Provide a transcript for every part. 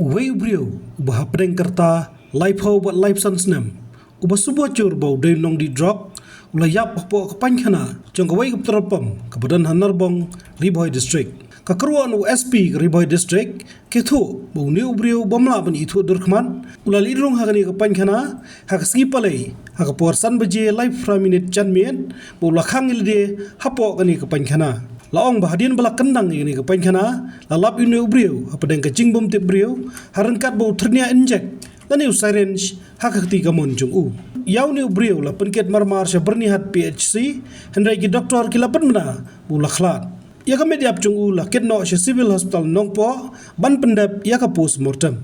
Uwe ubrio ubah pedeng kerta life how but life sans nem ubah sebuah cur bau day nong di drop ulayap po kepankhana jong kawai keterpam kebadan Hanarbong Riboy district kakruan USP Riboy district kethu bau ni ubrio bamla ban itu durkman ulali rong hagani kepankhana hak skipalai hak porsan beje life minute chanmien bau lakhang ilde hapo kani kepankhana laong bahadian bala kendang ini ke pankana lalap ini ubrio apa deng kecing bom tip brio harengkat bau ternia injek dan iu siren hak ketika moncung yau ni ubrio la penket marmar sya bernihat PHC hendrai ki doktor kila penmena bula khlat ya ka mediap cung la ketno sya civil hospital nongpo ban pendap ya ka post mortem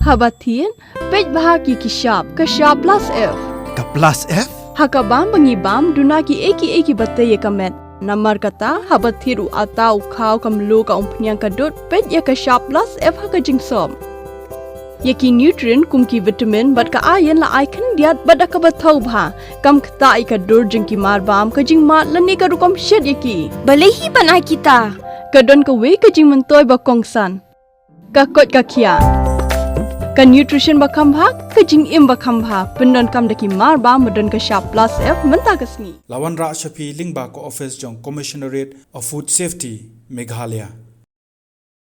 Habatin, pej bahagi kishap plus F. Ka plus F? Hakabam bangibam dunaki eki batay kamet. Namar kata habathiru atau kau kamlu ka umpnyang kadut pej ya kishap plus F haka jingsom. Yaki nutrient kumki vitamin bat ka ayan la icon diat bat ka bathau bha kam kta ikadur jingki marbam ka jingmat lani ka rukom shed yaki. Balehi banai kita. Kadon ka we ka jingmentoy ba kongsan. Ka kot ka kia. Ka nutrition bakam bha ka jing im bakam bha pendon kam daki marba medon ka sharp plus F menta kasni Lawan Ra Shafi Lingba ko office jong Commissionerate of Food Safety Meghalaya